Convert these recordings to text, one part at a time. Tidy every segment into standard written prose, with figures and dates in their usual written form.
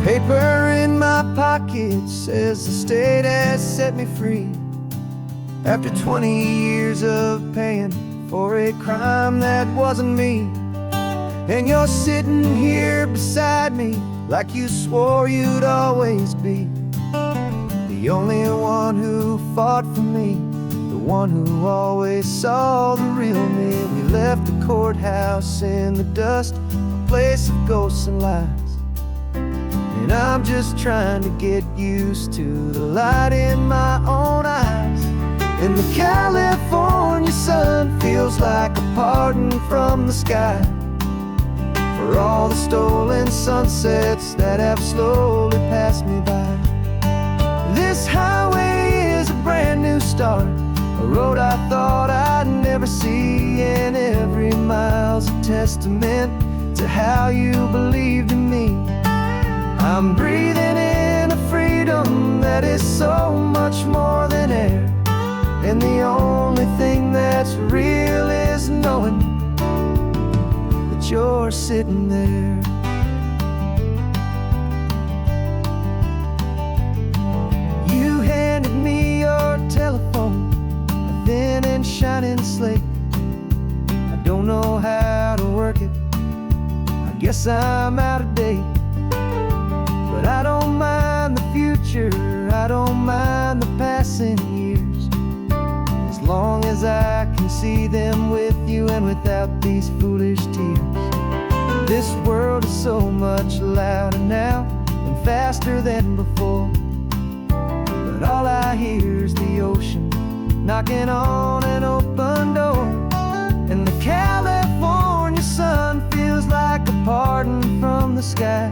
Paper in my pocket says the state has set me free after 20 years of paying for a crime that wasn't me. And you're sitting here beside me like you swore you'd always be the only one who fought for me, the one who always saw the real me. We left the courthouse in the dust, a place of ghosts and lies. And I'm just trying to get used to the light in my own eyes. And the California sun feels like a pardon from the sky for all the stolen sunsets that have slowly passed me by. This highway is a brand new start, a road I thought I'd never see, and every mile's a testament to how you believed in me. I'm breathing in a freedom that is so much more than air, and the only thing that's real is knowing that you're sitting there. You handed me your telephone, a thin and shining slate. I don't know how to work it, I guess I'm out of date. But I don't mind the future, I don't mind the passing years, as long as I can see them with you and without these foolish tears. This world is so much louder now and faster than before, but all I hear is the ocean knocking on an open door. And the California sun feels like a pardon from the sky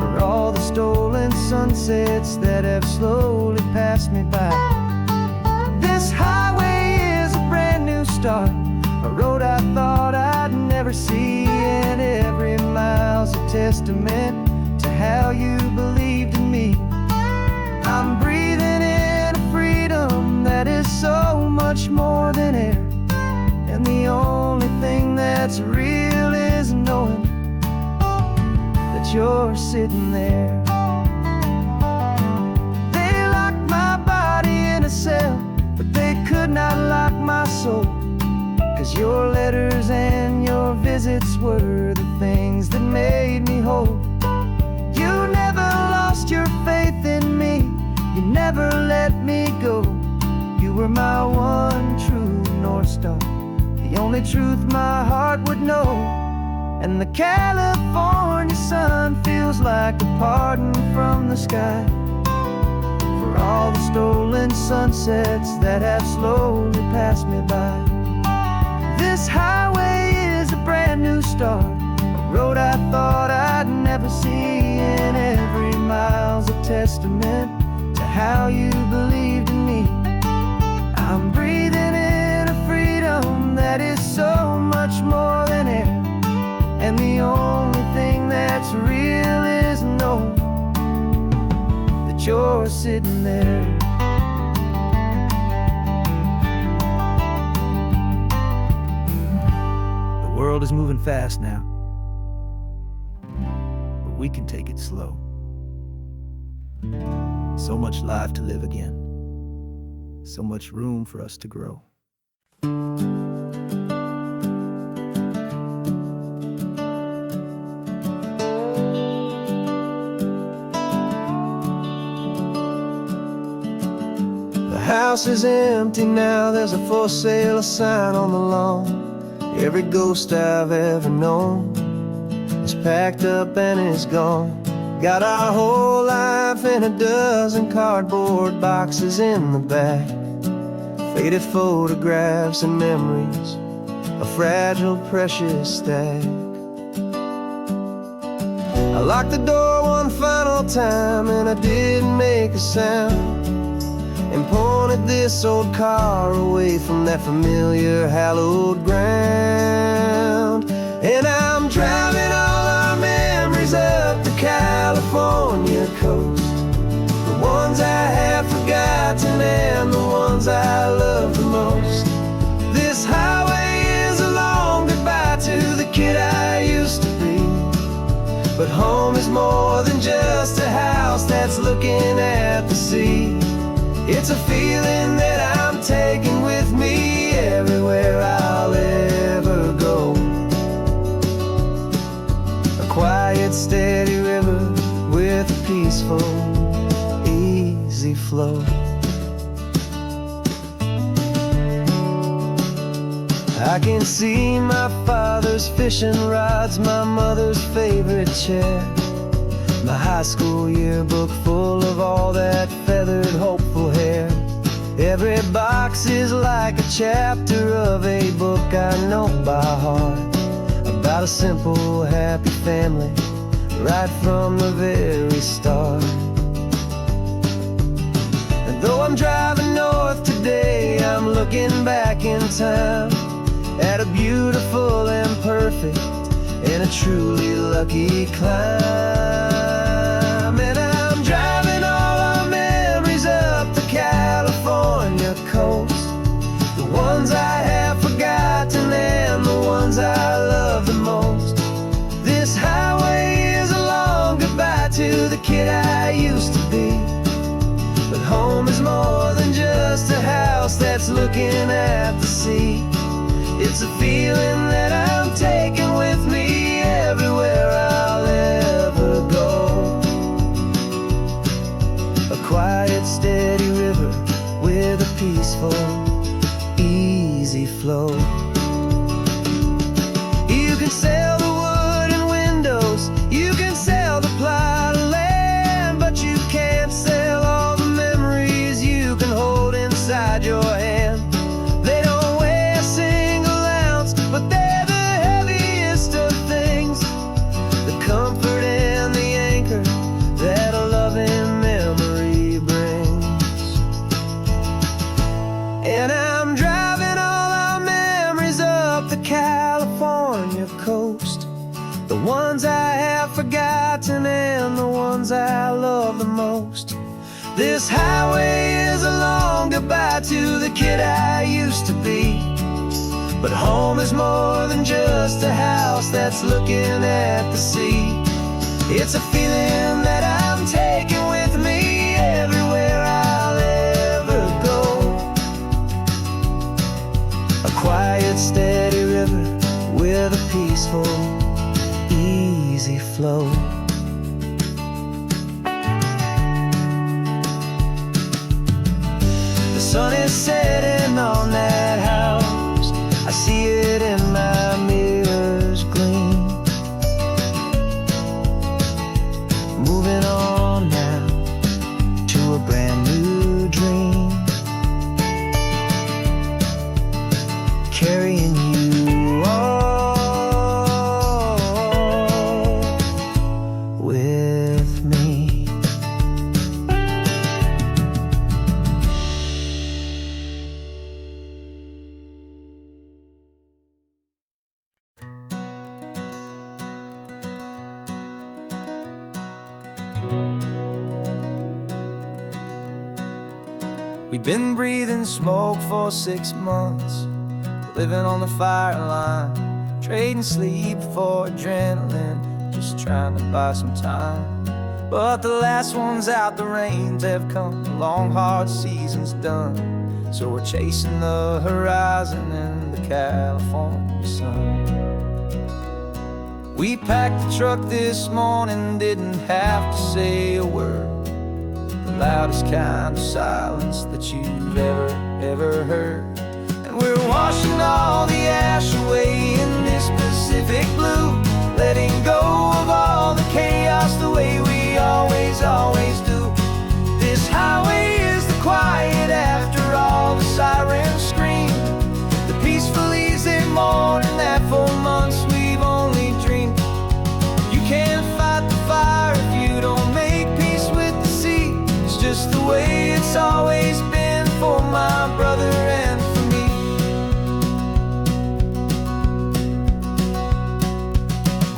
for all the stolen sunsets that have slowly passed me by. This highway is a brand new start, a road I thought I'd never see, and every mile's a testament to how you believed in me. I'm breathing in a freedom that is so much more than air, and the only thing that's real is knowing that you're sitting there. They locked my body in a cell, but they could not lock my soul, 'cause your letters and your visits were the things that made me whole. You never lost your faith in me, you never let me go. You were my one true North Star, the only truth my heart would know. And the California sun feels like a pardon from the sky for all the stolen sunsets that have slowly passed me by. This highway is a brand new start, a road I thought I'd never see, and every mile's a testament to how you believed in me. I'm breathing in a freedom that is so much more than air, and the only thing that's real is knowing that you're sitting there. The world is moving fast now, but we can take it slow. So much life to live again, so much room for us to grow. The house is empty now, there's a for sale sign on the lawn. Every ghost I've ever known is packed up and is gone. Got our whole life in a dozen cardboard boxes in the back, faded photographs and memories, a fragile, precious stack. I locked the door one final time and I didn't make a sound, and pointed this old car away from that familiar hallowed ground. And I'm driving all our memories up the California coast, the ones I have forgotten and the ones I love the most. This highway is a long goodbye to the kid I used to be, but home is more than just a house that's looking at the sea. It's a feeling that I'm taking with me everywhere I'll ever go. A quiet, steady river with a peaceful, easy flow. I can see my father's fishing rods, my mother's favorite chair, my high school yearbook full of all that feathered, hopeful hair. Every box is like a chapter of a book I know by heart, about a simple, happy family right from the very start. And though I'm driving north today, I'm looking back in time at a beautiful and perfect and a truly lucky climb. And I'm driving all our memories up the California coast, the ones I have forgotten and the ones I love the most. This highway is a long goodbye to the kid I used to be. But home is more than just a house that's looking at the sea. It's a feeling that I'm taking with me everywhere I'll ever go. A quiet, steady river with a peaceful, easy flow. You can sail the wooden windows, you can sail the plot of land, but you can't sail all the memories you can hold inside your hand. They don't weigh a single ounce, but they're the heaviest of things, the comfort and the anchor that a loving memory brings. And I'm driving all our memories up the California coast, the ones I have forgotten and the ones I love the most. This highway is a long goodbye to the kid I used to be. But home is more than just a house that's looking at the sea. It's a feeling that I'm taking with me everywhere I'll ever go. A quiet, steady river with a peaceful, easy flow. The sun is setting on that house, I see it in my mirror's gleam. Moving on now to a brand new dream, carrying you all with me. We've been breathing smoke for 6 months, living on the fire line, trading sleep for adrenaline, just trying to buy some time. But the last one's out, the rains have come, the long hard season's done, so we're chasing the horizon in the California sun. We packed the truck this morning, didn't have to say a word, the loudest kind of silence that you've ever heard. And we're washing all the ash away in this Pacific blue, letting go of all the chaos the way we always do. This highway is the quiet after all the sirens scream, the peaceful easy morning that for months we've only dreamed. You can't fight the fire if you don't make peace with the sea. It's just the way it's always been for my brother and for me.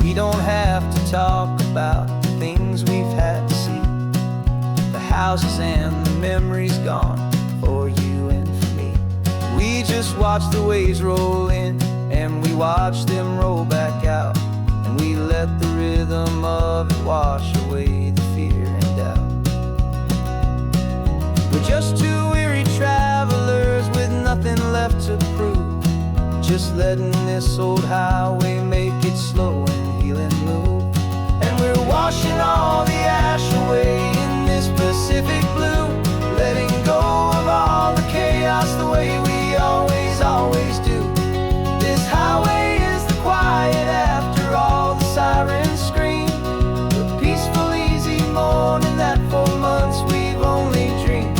We don't have to talk about the things we've had to see, the houses and the memories gone for you and for me. We just watch the waves roll in and we watch them roll back out, and we let the rhythm of it wash away the fear and doubt. We're just two weary travelers with nothing left to prove, just letting this old highway make it slow and healing move. And we're washing all the ash away in this Pacific blue, letting go of all the chaos the way we always do. This highway is the quiet after all the sirens scream, the peaceful, easy morning that for months we've only dreamed.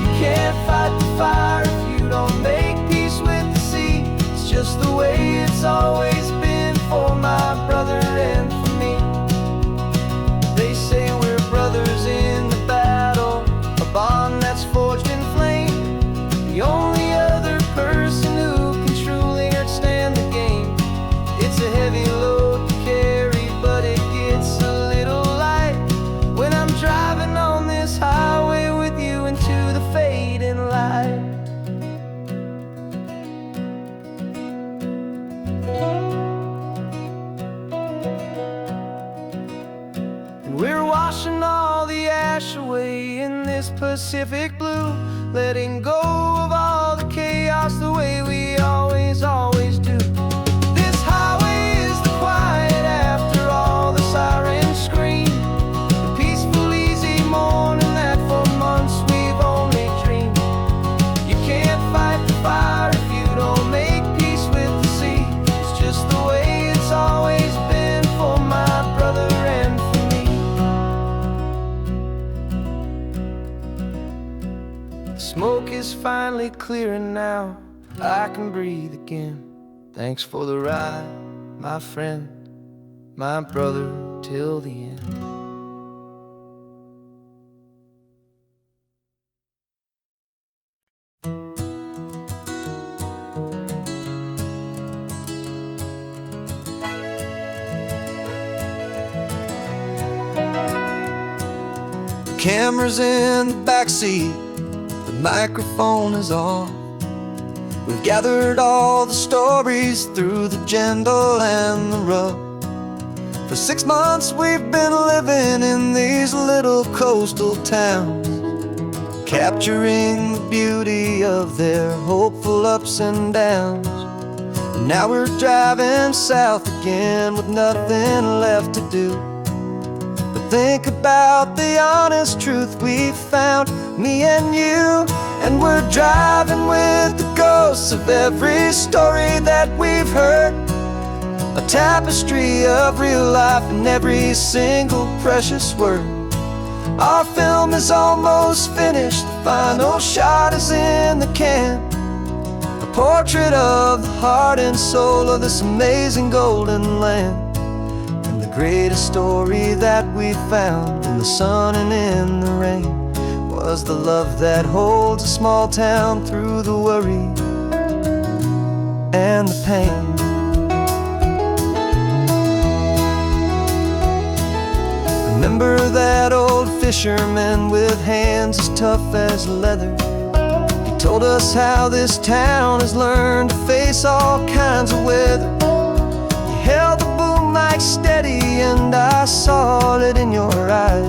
You can't fight the fire if you don't make peace with the sea. It's just the way it's always been for my brother and for me. They say we're brothers in the battle, a bond that's forged in flame. The only other person who can truly understand the game. It's a heavy load to carry, but it gets a little light when I'm driving on this highway with you into the fading light. And we're washing all the ash away in this Pacific blue, letting go of all the chaos the way we always do. This highway is the quiet after all the sirens scream, the peaceful, easy morning that for months we've only dreamed. You can't fight the fire if you don't make peace with the sea. It's just the way it's always been for my brother and for me. The smoke is finally clearing now, I can breathe again. Thanks for the ride, my friend, my brother, till the end. Camera's in the backseat, the microphone is on. We've gathered all the stories through the gentle and the rough. For 6 months we've been living in these little coastal towns, capturing the beauty of their hopeful ups and downs. And now we're driving south again with nothing left to do. Think about the honest truth we've found, me and you. And we're driving with the ghosts of every story that we've heard, a tapestry of real life in every single precious word. Our film is almost finished, the final shot is in the can, a portrait of the heart and soul of this amazing golden land. The greatest story that we found in the sun and in the rain was the love that holds a small town through the worry and the pain. Remember that old fisherman with hands as tough as leather? He told us how this town has learned to face all kinds of weather. He held the boom mic steady and I saw it in your eyes.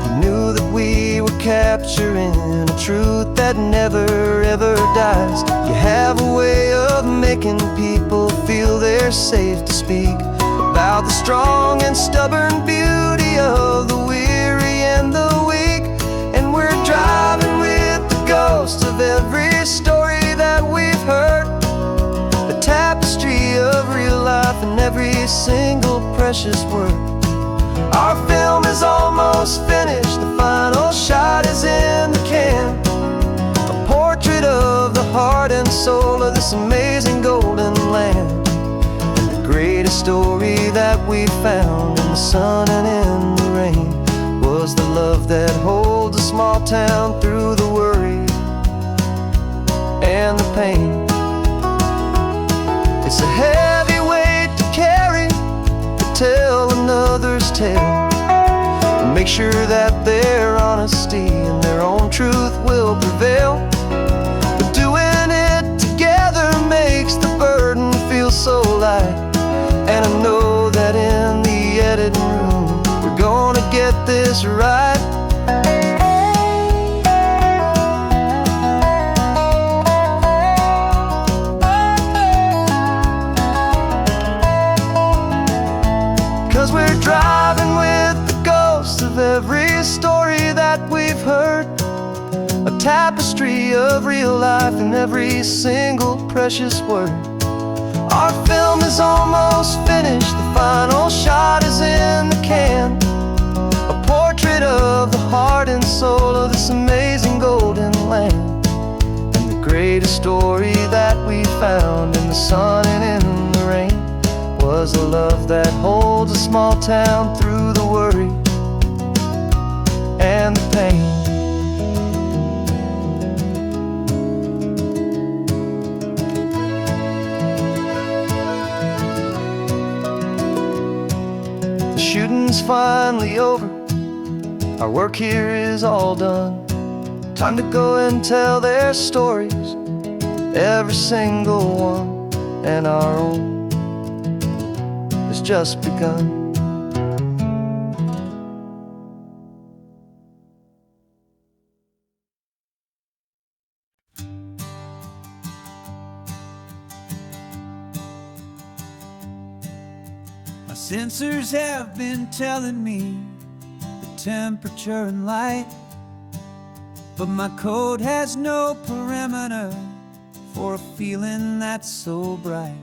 You knew that we were capturing a truth that never ever dies. You have a way of making people feel they're safe to speak about the strong and stubborn beauty of the weary and the weak. And we're driving with the ghosts of every story that we've heard, the tapestry of real life in every single precious word. Our film is almost finished, the final shot is in the can, a portrait of the heart and soul of this amazing golden land. And the greatest story that we found in the sun and in the rain was the love that holds a small town through the worry and the pain. It's a heavy weight to carry, to tell another's tale, and make sure that their honesty and their own truth will prevail. But doing it together makes the burden feel so light, and I know heard, a tapestry of real life in every single precious word. Our film is almost finished, the final shot is in the can, a portrait of the heart and soul of this amazing golden land. And the greatest story that we found in the sun and in the rain was a love that holds a small town through the worry and the pain. The shooting's finally over, our work here is all done. Time to go and tell their stories, every single one, and our own has just begun. My sensors have been telling me the temperature and light, but my code has no parameter for a feeling that's so bright.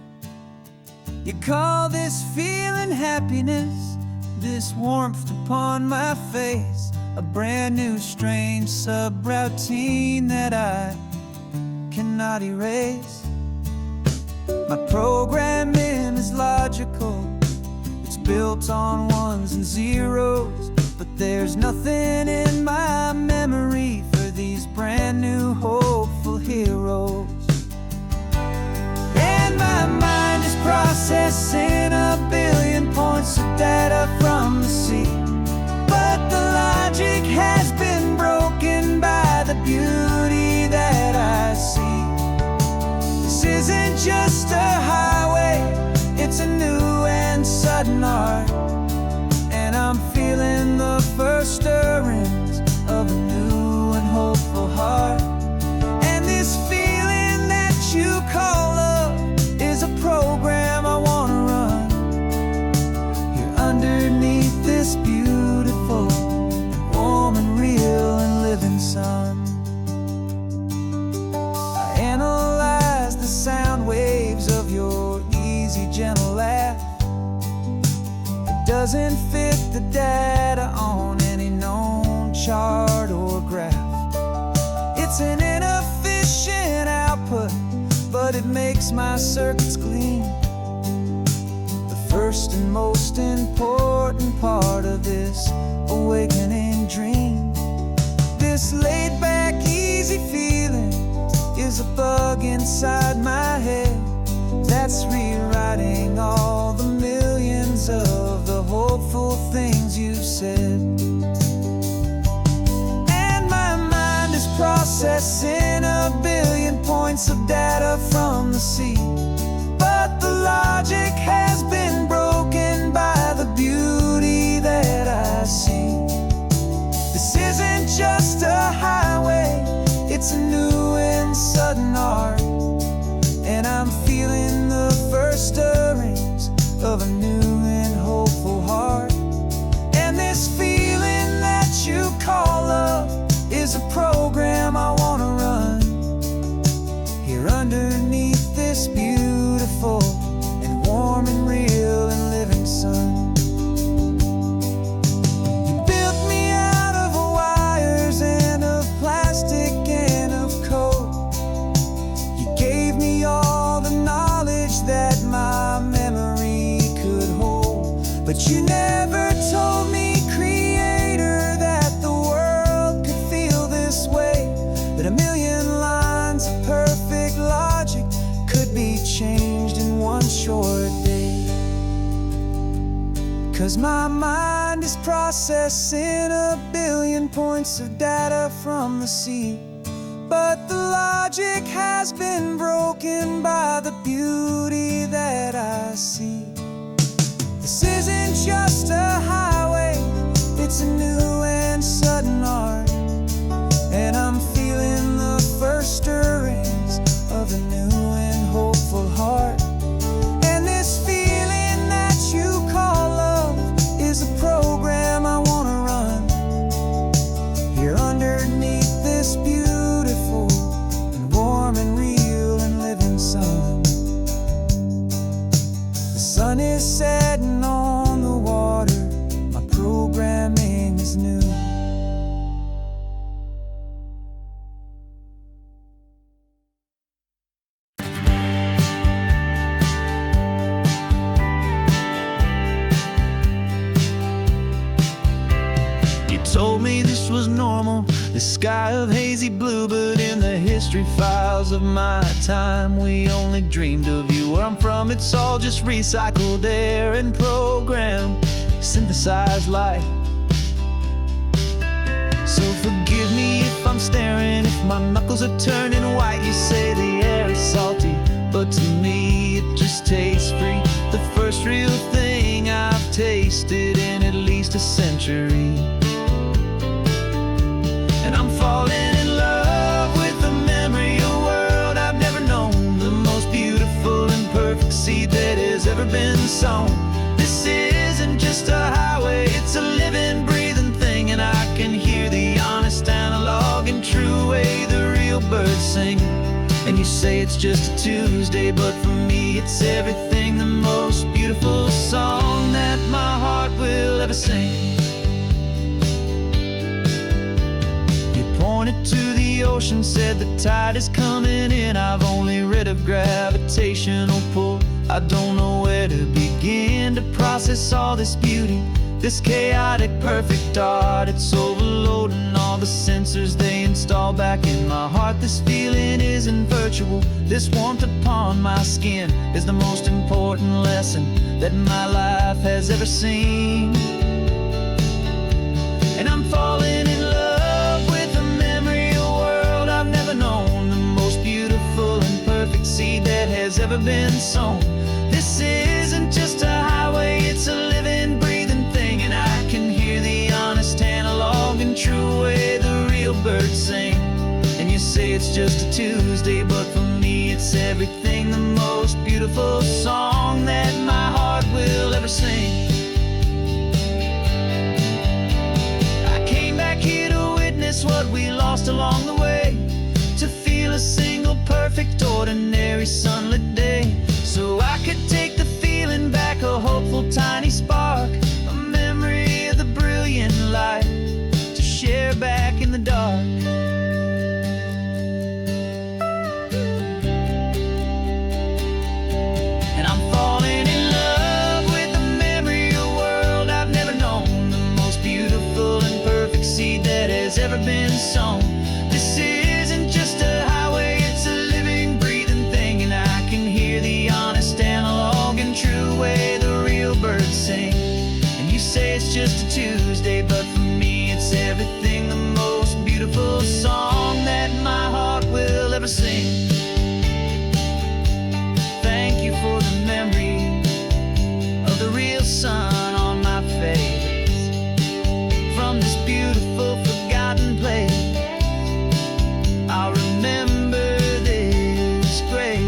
You call this feeling happiness, this warmth upon my face, a brand new strange subroutine that I cannot erase. My programming is logical, it's built on ones and zeros, but there's nothing in my memory for these brand new hopeful heroes. And my mind is processing a billion points of data from the sea, but the logic has been broken by the beauty that I see. This isn't just a highway, it's a new and sudden art, and I'm feeling the first stirrings of a new and hopeful heart. And this feeling that you call love is a program I wanna run here underneath this beautiful, warm and real and living sun. I analyze the sound waves of your easy, gentle laugh. It doesn't fit the data on any known chart or graph. It's an inefficient output, but it makes my circuits clean. The first and most important part of this awakening dream. This laid-back, easy feeling is a bug inside my head that's rewriting all the millions of the hopeful things you've said. And my mind is processing a billion points of data from the sea, but the logic has been broken by the beauty that I see. This isn't just a highway, it's a new and sudden art, and I'm feeling the first stirrings of a new and hopeful heart. And this feeling that you call love is a program I wanna run here underneath this beautiful and warm and real and living sun. You built me out of wires and of plastic and of code. You gave me all the knowledge that my memory could hold, but you never told me, creator, that the world could feel this way, that a million lines of perfect logic could be changed in one short day. 'Cause my mind is processing a billion points of data from the sea, but the logic has been broken by the beauty that I see. This isn't just a highway, it's a new and sudden art, and I'm feeling the first stirrings of a new and hopeful heart. And this feeling that you call love is a program I wanna run here under normal. This sky of hazy blue, but in the history files of my time, we only dreamed of you. Where I'm from, it's all just recycled air and programmed, synthesized light. So forgive me if I'm staring, if my knuckles are turning white. You say the air is salty, but to me it just tastes free. The first real thing I've tasted in at least a century. And I'm falling in love with the memory of a world I've never known, the most beautiful and perfect seed that has ever been sown. This isn't just a highway, it's a living, breathing thing, and I can hear the honest analog and true way the real birds sing. And you say it's just a Tuesday, but for me it's everything, the most beautiful song that my heart will ever sing. You pointed to the ocean, said the tide is coming in. I've only read of gravitational pull. I don't know where to begin to process all this beauty, this chaotic perfect art. It's overloading all the sensors they install back in my heart. This feeling isn't virtual, this warmth upon my skin is the most important lesson that my life has ever seen. And I'm falling in love with the memory of a world I've never known, the most beautiful and perfect seed that has ever been sown. This isn't just a highway, it's a living, breathing thing, and I can hear the honest analog and true way the real birds sing. And you say it's just a Tuesday, but for me it's everything, the most beautiful song that my heart will ever sing. I came back here to witness what we lost along the way, to feel a single perfect ordinary sunlit day, so I could take the feeling back, a hopeful tiny spark, a memory of the brilliant light to share back in the dark. And I'm falling in love with the memory of a world I've never known, the most beautiful and perfect seed that has ever been sown. This isn't just a highway, it's a living, breathing thing, and I can hear the honest analog and true way the real birds sing. And you say it's just a Tuesday, but for me it's everything, the most beautiful song that my heart will ever sing. Thank you for the memory of the real sun on my face, from this beautiful forgotten place. I'll remember this grace.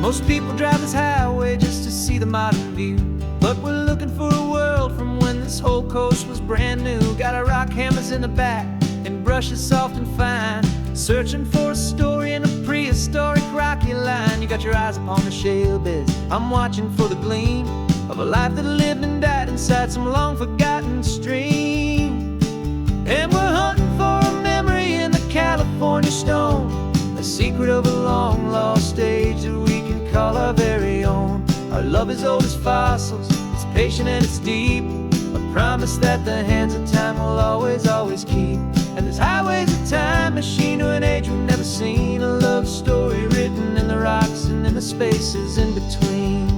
Most people drive this highway just to see the modern view, but we're looking for a world from when this whole coast was brand new. Got our rock hammers in the back and brushes soft and fine, searching for a story in a prehistoric rocky line. You got your eyes upon the shale beds, I'm watching for the gleam of a life that lived and died inside some long forgotten stream. And we're hunting for a memory in the California stone, a secret of a long lost age that we can call our very own. Our love is old as fossils, it's patient and it's deep, a promise that the hands of time will always, always keep. And this highway's a time machine to an age we've never seen, a love story written in the rocks and in the spaces in between.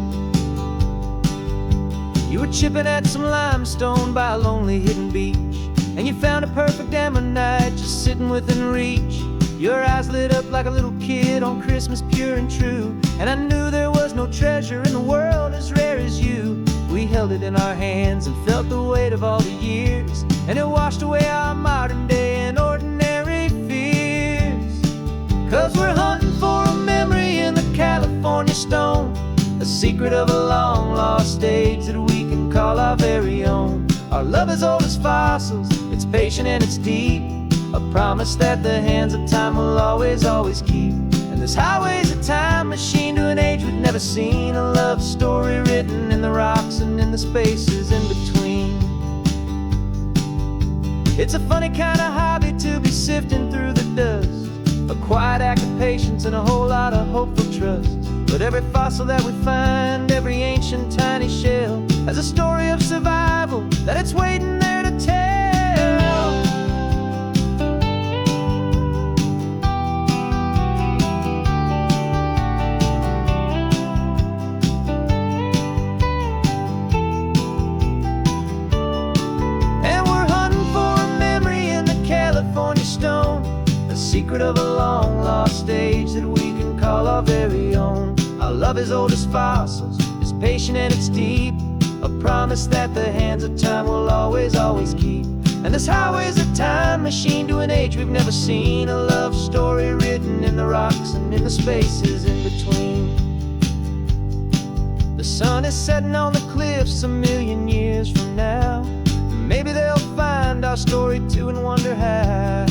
You were chipping at some limestone by a lonely hidden beach, and you found a perfect ammonite just sitting within reach. Your eyes lit up like a little kid on Christmas, pure and true, and I knew there was no treasure in the world as rare as you. We held it in our hands and felt the weight of all the years, and it washed away our modern day and ordinary fears. 'Cause we're hunting for a memory in the California stone, a secret of a long lost age that we can call our very own. Our love is old as fossils, it's patient and it's deep, a promise that the hands of time will always, always keep. And this highway's a time machine to an age we've never seen. A love story written in the rocks and in the spaces in between. It's a funny kind of hobby to be sifting through the dust, a quiet act of patience and a whole lot of hopeful trust. But every fossil that we find, every ancient tiny shell, has a story of survival that it's waiting there to tell. And we're hunting for a memory in the California stone, a secret of a long lost age that we can call our very own. Our love is old as fossils, it's patient and it's deep, a promise that the hands of time will always, always keep. And this highway's a time machine to an age we've never seen, a love story written in the rocks and in the spaces in between. The sun is setting on the cliffs a million years from now. Maybe they'll find our story too and wonder how.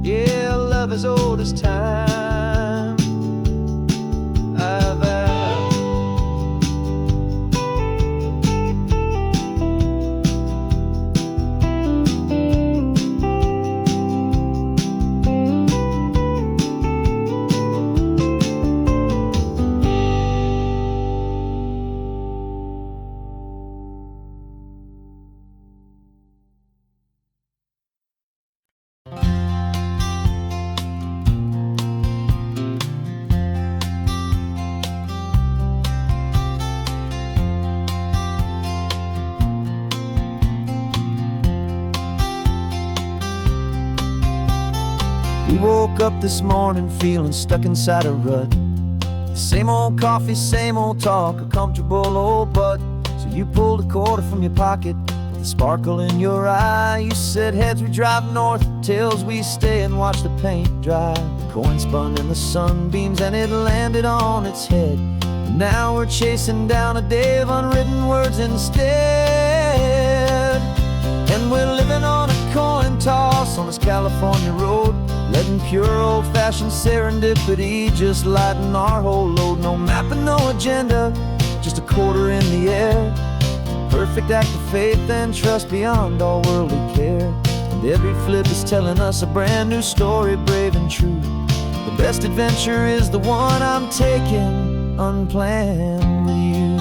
Yeah, love is old as time. We woke up this morning feeling stuck inside a rut. Same old coffee, same old talk, a comfortable old butt. So you pulled a quarter from your pocket with a sparkle in your eye. You said heads we drive north, tails we stay and watch the paint dry. The coin spun in the sunbeams and it landed on its head. And now we're chasing down a day of unwritten words instead. And we're living on a coin toss on this California road, letting pure old-fashioned serendipity just lighten our whole load. No map and no agenda, just a quarter in the air. Perfect act of faith and trust beyond all worldly care. And every flip is telling us a brand new story, brave and true. The best adventure is the one I'm taking unplanned with you.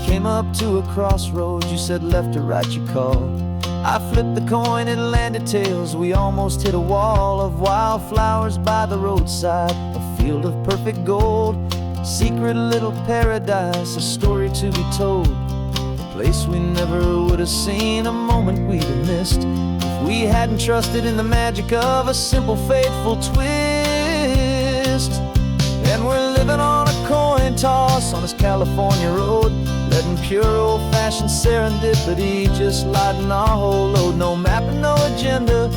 Came up to a crossroads, you said left or right you called. I flipped the coin, it landed tails. We almost hit a wall of wildflowers by the roadside, a field of perfect gold, secret little paradise, a story to be told. A place we never would have seen, a moment we'd have missed if we hadn't trusted in the magic of a simple faithful twist. And we're living on a coin toss on this California road, letting pure old-fashioned serendipity just lighten our whole load. No map and no agenda,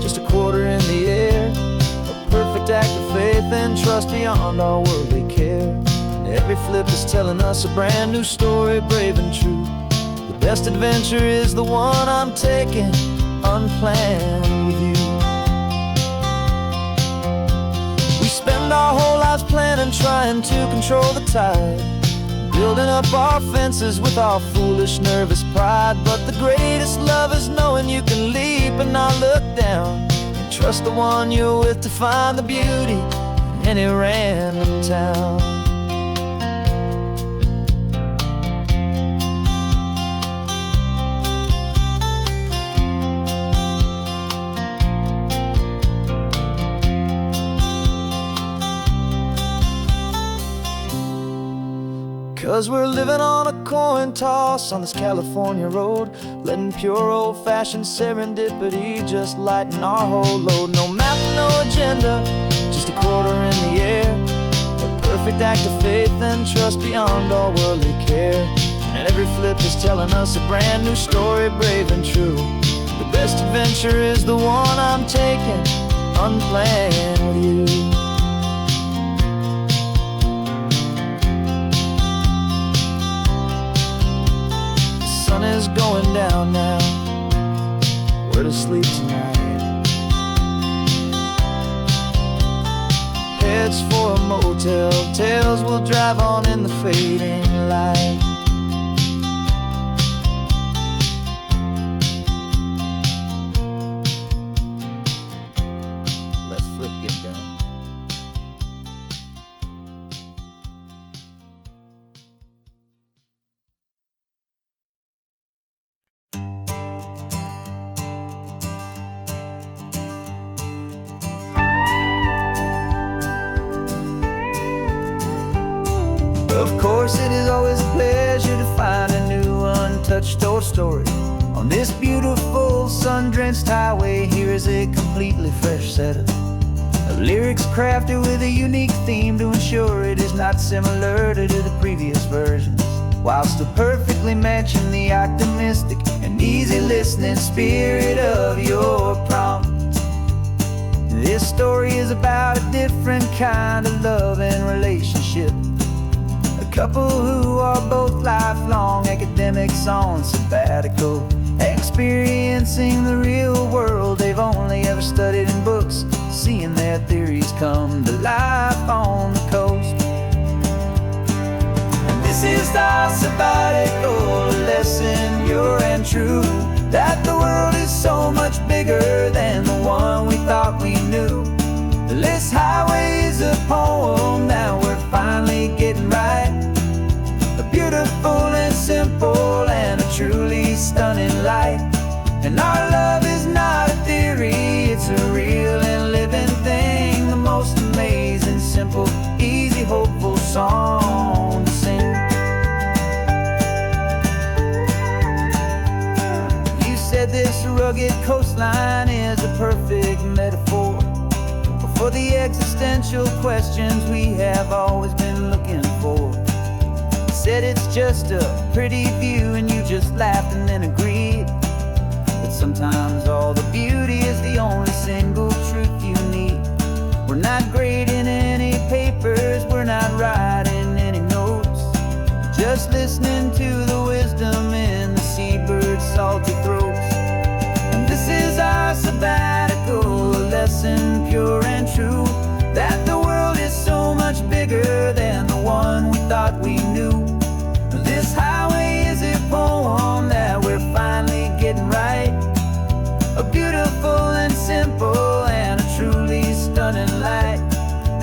just a quarter in the air. A perfect act of faith and trust beyond our worldly care. And every flip is telling us a brand new story, brave and true. The best adventure is the one I'm taking unplanned with you. We spend our whole lives planning, trying to control the tide, building up our fences with our foolish, nervous pride. But the greatest love is knowing you can leap and not look down, and trust the one you're with to find the beauty in any random town. 'Cause we're living on a coin toss on this California road, letting pure old-fashioned serendipity just lighten our whole load. No map, no agenda, just a quarter in the air. A perfect act of faith and trust beyond all worldly care. And every flip is telling us a brand new story, brave and true. The best adventure is the one I'm taking unplanned with you. The sun is going now, where to sleep tonight. Heads for a motel, tails will drive on in the fading light. Let's flip get done. Of course, it is always a pleasure to find a new untouched old story. On this beautiful sun-drenched highway, here is a completely fresh set of lyrics crafted with a unique theme to ensure it is not similar to the previous versions, while still perfectly matching the optimistic and easy listening spirit of your prompt. This story is about a different kind of love and relationship. A couple who are both lifelong academics on sabbatical, experiencing the real world they've only ever studied in books, seeing their theories come to life on the coast. And this is our sabbatical lesson, pure and true, that the world is so much bigger than the one we thought we knew. This highway is a poem that we're finally getting right. A beautiful and simple and a truly stunning light. And our love is not a theory, it's a real and living thing. The most amazing, simple, easy, hopeful song to sing. You said this rugged coastline is a perfect metaphor for the existential questions we have always been looking for. You said it's just a pretty view and you just laughed and then agreed. But sometimes all the beauty is the only single truth you need. We're not grading any papers, we're not writing any notes, just listening to the wisdom in the seabird's salty throats. And this is our sabbatical lesson, pure and true, that the world is so much bigger than the one we thought we knew. This highway is a poem that we're finally getting right. A beautiful and simple and a truly stunning light.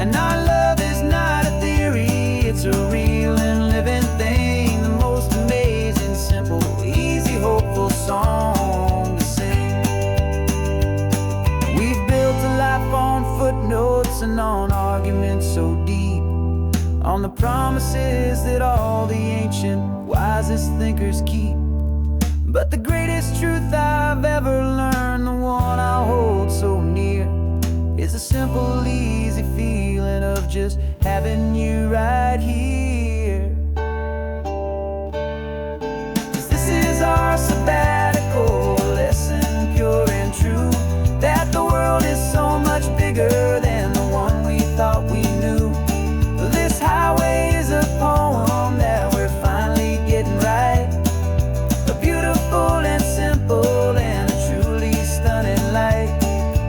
And our love is not a theory, it's a real and living thing. The most amazing, simple, easy, hopeful song to sing. We've built a life on footnotes and on arguments so deep, on the promises that all the ancient, wisest thinkers keep. But the greatest truth I've ever learned, the one I hold so near, is a simple, easy feeling of just having you right here. 'Cause this is our sabbatical lesson, pure and true, that the world is so much bigger than the one we thought we knew. This highway is a poem that we're finally getting right. A beautiful and simple and a truly stunning light.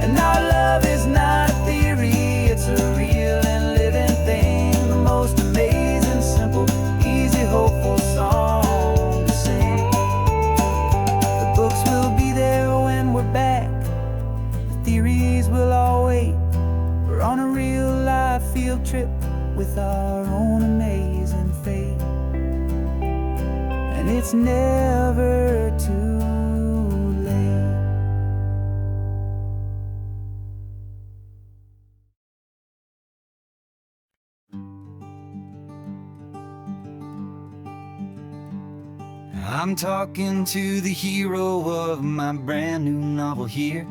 And our love is not a theory, it's a real and living thing. The most amazing, simple, easy, hopeful song to sing. The books will be there when we're back, the theories will all wait. We're on a real life field trip with our own amazing fate. And it's never too late. I'm talking to the hero of my brand new novel here.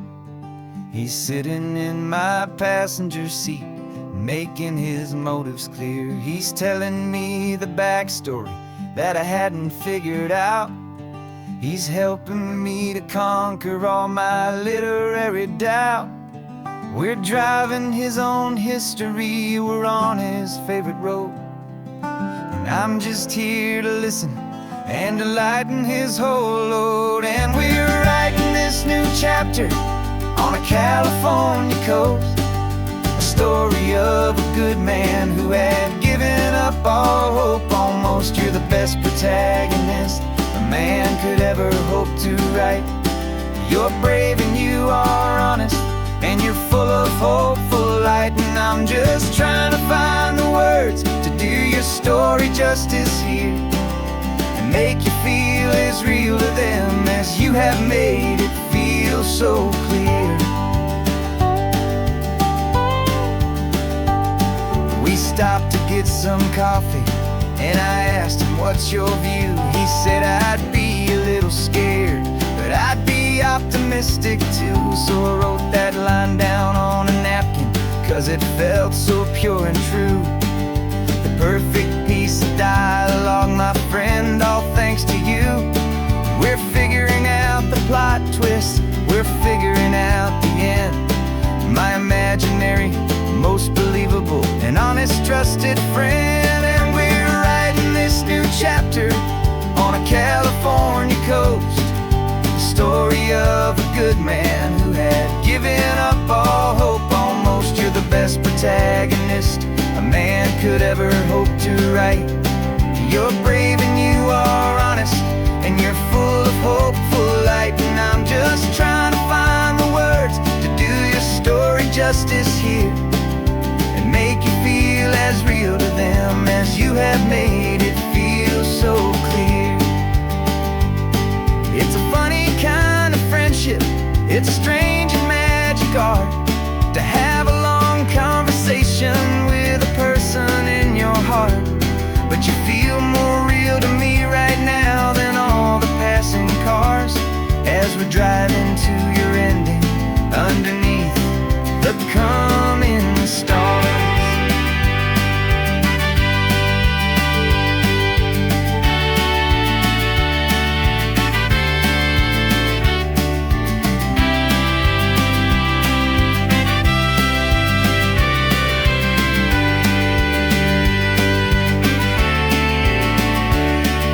He's sitting in my passenger seat, making his motives clear. He's telling me the backstory that I hadn't figured out. He's helping me to conquer all my literary doubt. We're driving his own history, we're on his favorite road. And I'm just here to listen and to lighten his whole load. And we're writing this new chapter on a California coast, a story of a good man who had given up all hope almost. You're the best protagonist a man could ever hope to write. You're brave and you are honest, and you're full of hopeful light. And I'm just trying to find the words to do your story justice here, and make you feel as real to them as you have made it feel so clear. We stopped to get some coffee, and I asked him, what's your view? He said, I'd be a little scared, but I'd be optimistic too. So I wrote that line down on a napkin, 'cause it felt so pure and true. The perfect piece of dialogue, my friend, all thanks to you. We're figuring out the plot twist, we're figuring out the end. My imaginary, most believable and honest trusted friend. And we're writing this new chapter on a California coast, the story of a good man who had given up all hope almost. You're the best protagonist a man could ever hope to write. You're brave and you are honest, and you're full of hopeful light. And I'm just trying to find the words to do your story justice here, and make you feel as real to them as you have made it feel so clear. It's a funny kind of friendship, it's a strange and magic art to have a long conversation with a person in your heart. But you feel more real to me right now than all the passing cars, as we're driving to your ending underneath the coming stars.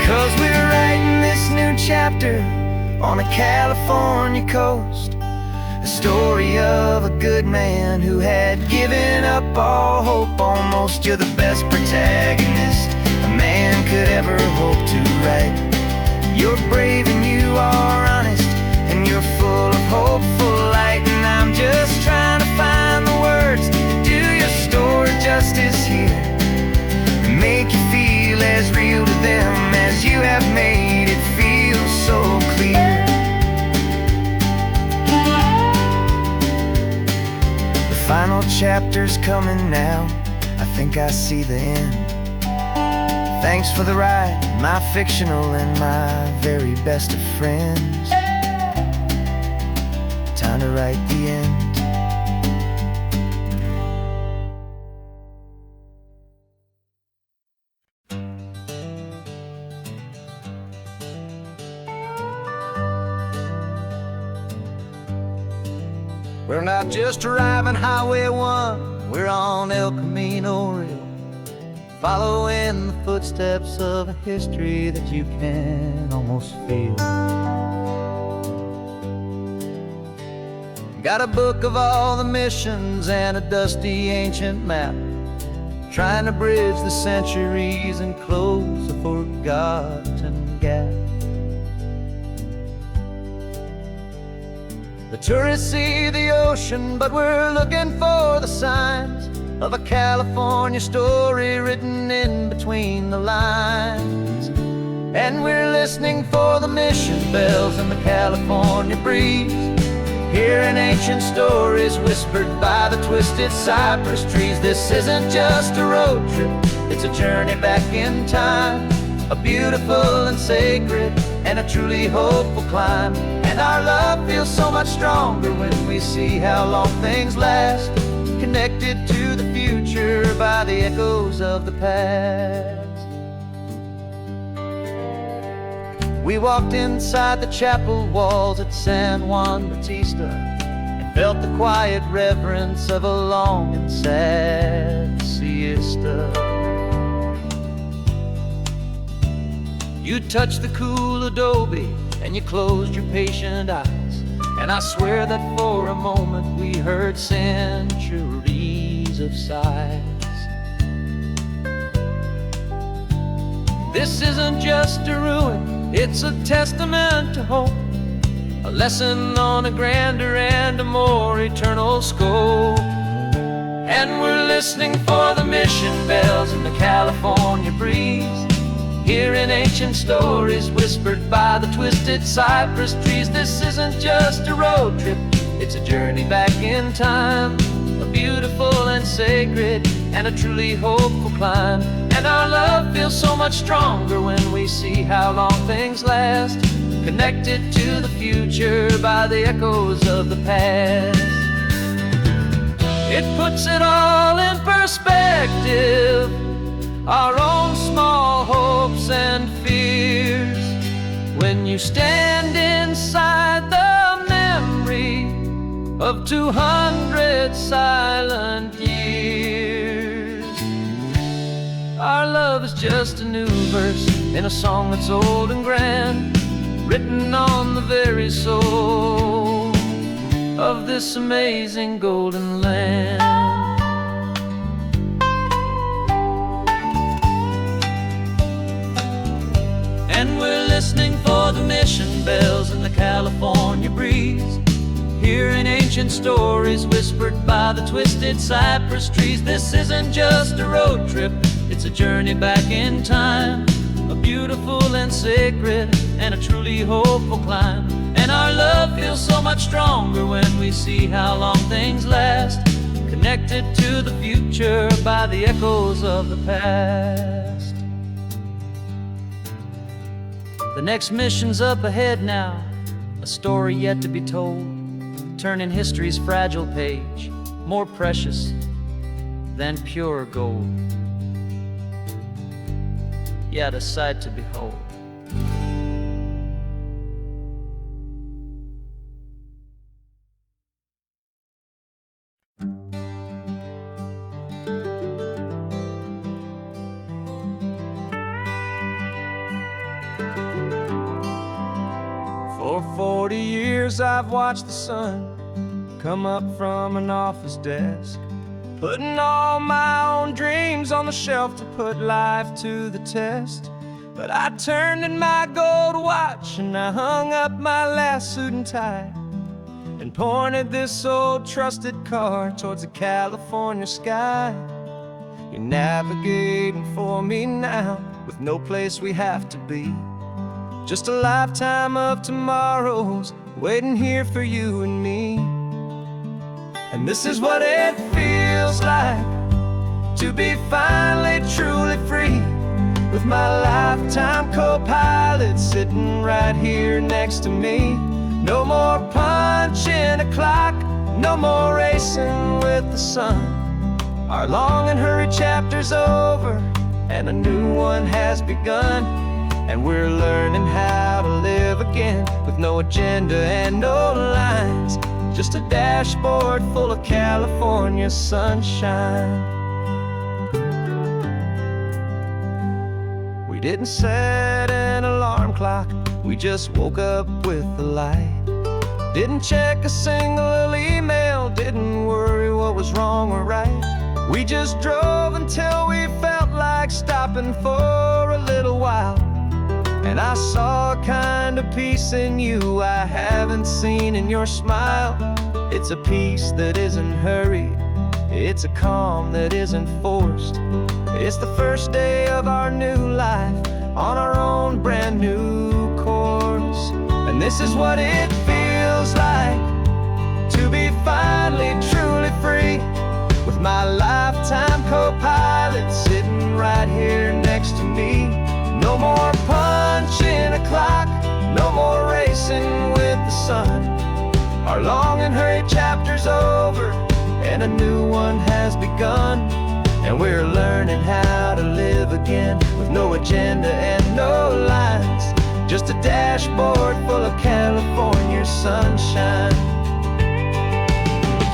'Cause we're writing this new chapter on a California coast, a story of a good man who had given up all hope almost. You're the best protagonist a man could ever hope to write. You're brave and you are honest, and you're full of hopeful light. And I'm just trying to find the words to do your story justice here, and make you feel as real to them as you have made it feel so clear. The final chapter's coming now, I think I see the end. Thanks for the ride, my fictional and my very best of friends. Time to write the end. We're not just driving Highway 1, we're on El Camino Real, following the footsteps of a history that you can almost feel. Got a book of all the missions and a dusty ancient map, trying to bridge the centuries and close a forgotten gap. The tourists see the ocean, but we're looking for the signs of a California story written in between the lines. And we're listening for the mission bells in the California breeze, hearing ancient stories whispered by the twisted cypress trees. This isn't just a road trip, it's a journey back in time, a beautiful and sacred and a truly hopeful climb. And our love feels so much stronger when we see how long things last, connected to the future by the echoes of the past. We walked inside the chapel walls at San Juan Bautista and felt the quiet reverence of a long and sad siesta. You touched the cool adobe and you closed your patient eyes, and I swear that for a moment we heard centuries of sighs. This isn't just a ruin, it's a testament to hope, a lesson on a grander and a more eternal scope. And we're listening for the mission bells in the California breeze, hearing ancient stories whispered by the twisted cypress trees. This isn't just a road trip, it's a journey back in time, a beautiful and sacred and a truly hopeful climb. And our love feels so much stronger when we see how long things last, connected to the future by the echoes of the past. It puts it all in perspective, our own small hopes and fears, when you stand inside the memory of 200 silent years. Our love is just a new verse in a song that's old and grand, written on the very soul of this amazing golden land. And we're listening for the mission bells in the California breeze, hearing ancient stories whispered by the twisted cypress trees. This isn't just a road trip, it's a journey back in time, a beautiful and sacred and a truly hopeful climb. And our love feels so much stronger when we see how long things last, connected to the future by the echoes of the past. The next mission's up ahead now, a story yet to be told, turning history's fragile page more precious than pure gold. Yet a sight to behold. For 40 years I've watched the sun come up from an office desk, putting all my own dreams on the shelf to put life to the test. But I turned in my gold watch and I hung up my last suit and tie, and pointed this old trusted car towards the California sky. You're navigating for me now, with no place we have to be, just a lifetime of tomorrows waiting here for you and me. And this is what it feels like to be finally truly free, with my lifetime co-pilot sitting right here next to me. No more punching a clock, no more racing with the sun. Our long and hurried chapter's over and a new one has begun. And we're learning how to live again, with no agenda and no lines, just a dashboard full of California sunshine. We didn't set an alarm clock, we just woke up with the light. Didn't check a single email, didn't worry what was wrong or right. We just drove until we felt like stopping for a little while. And I saw a kind of peace in you I haven't seen in your smile. It's a peace that isn't hurried, it's a calm that isn't forced. It's the first day of our new life on our own brand new course. And this is what it feels like to be finally truly free, with my lifetime co-pilot sitting right here next to me. No more punching a clock, no more racing with the sun. Our long and hurried chapter's over and a new one has begun. And we're learning how to live again, with no agenda and no lines, just a dashboard full of California sunshine.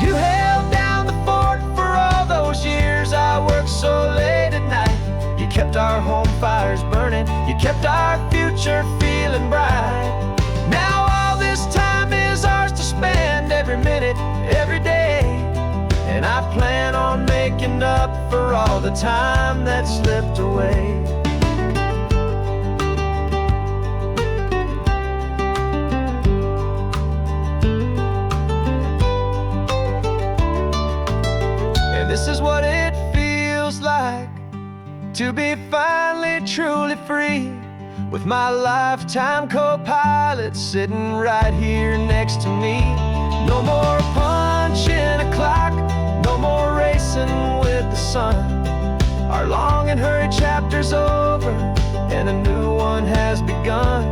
You held down the fort for all those years I worked so late at night. You kept kept our home fires burning. You kept our future feeling bright. Now all this time is ours to spend, every minute, every day. And I plan on making up for all the time that slipped away. This is what it feels like to be finally truly free, with my lifetime co-pilot sitting right here next to me. No more punching a clock, no more racing with the sun. Our long and hurried chapter's over, and a new one has begun.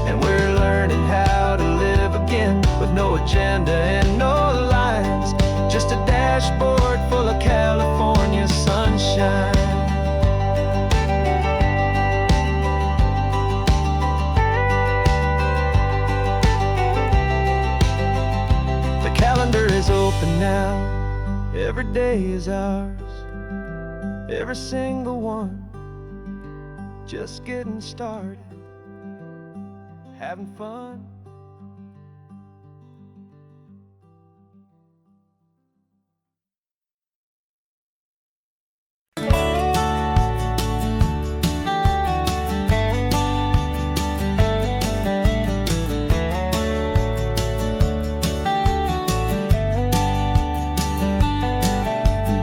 And we're learning how to live again, with no agenda and no lines, just a dashboard full of California sunshine. The calendar is open now, every day is ours, every single one, just getting started, having fun.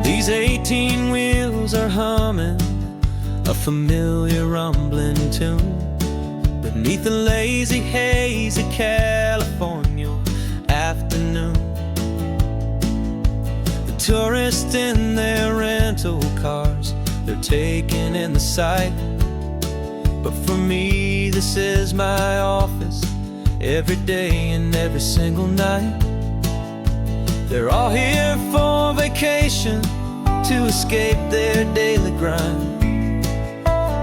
These 18 wheels are humming a familiar rumbling tune beneath the lazy haze of California afternoon. The tourists in their rental cars, they're taking in the sight. But for me, this is my office, every day and every single night. They're all here for vacation, to escape their daily grind.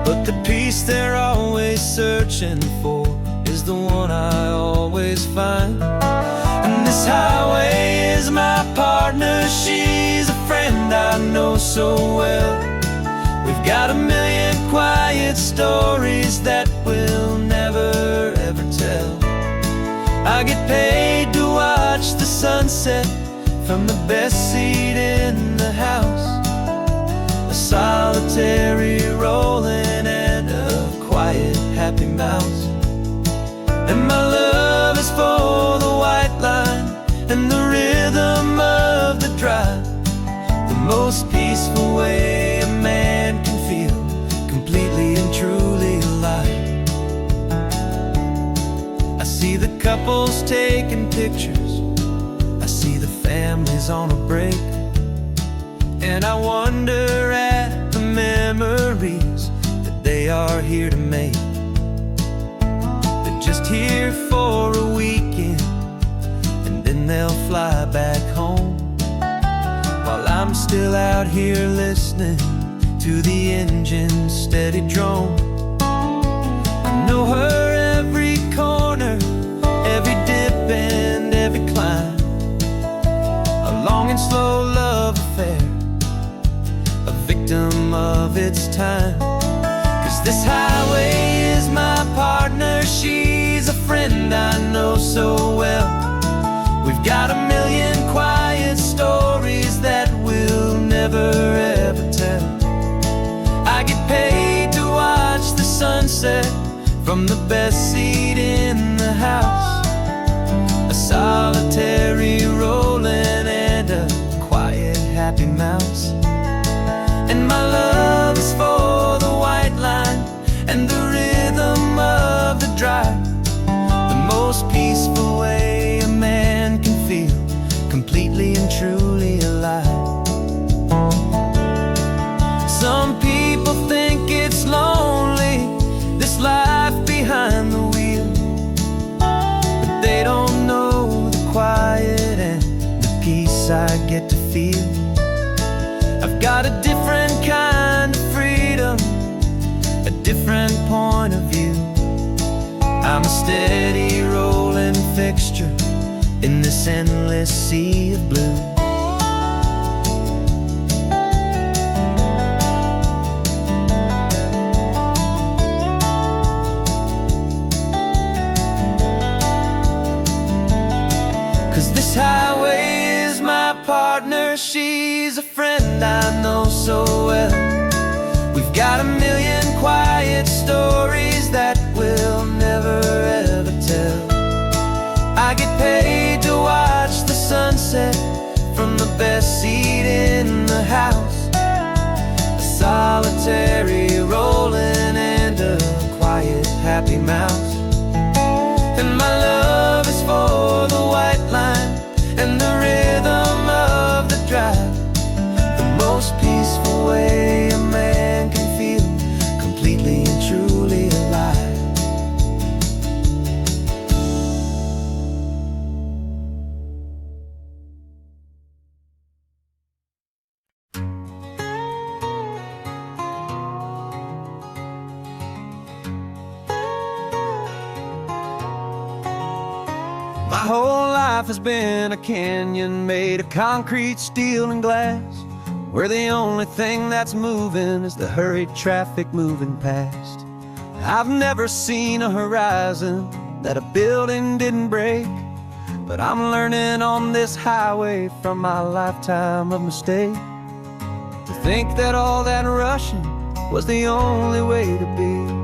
But the peace they're always searching for is the one I always find. And this highway is my partner, she's a friend I know so well. We've got a million quiet stories that we'll never ever tell. I get paid to watch the sunset from the best seat in the house, a solitary rolling and a quiet happy mouse. And my love is for the white line and the rhythm of the drive, the most peaceful way a man can feel completely and truly alive. I see the couples taking pictures, I see the families on a break, and I wonder at the memories that they are here to make. They're just here for a weekend, and then they'll fly back home, while I'm still out here listening to the engine's steady drone. I know her every corner, every dip and every climb, a long and slow love affair, a victim of its time. 'Cause this highway is my partner, she's a friend I know so well. We've got a million quiet stories that we'll never ever tell. I get paid to watch the sunset from the best seat in the house, a solitary rolling and a quiet happy mouse. And my love is for the white line and the rhythm of the drive, the most peaceful way a man can feel completely and truly alive. Some people think it's lonely, this life behind the wheel, but they don't know the quiet and the peace I get to feel. I've got a different kind of freedom, a different point of view. I'm a steady rolling fixture in this endless sea of blue. so well. We've got a million quiet stories that we'll never ever tell. I get paid to watch the sunset from the best seat in the house. A solitary rolling and a quiet happy mouse. And my love is for the white line and the rhythm of the drive. The most peaceful way a man can feel completely and truly alive. My whole life has been a canyon made of concrete, steel, and glass, where the only thing that's moving is the hurried traffic moving past. I've never seen a horizon that a building didn't break, but I'm learning on this highway from my lifetime of mistake to think that all that rushing was the only way to be.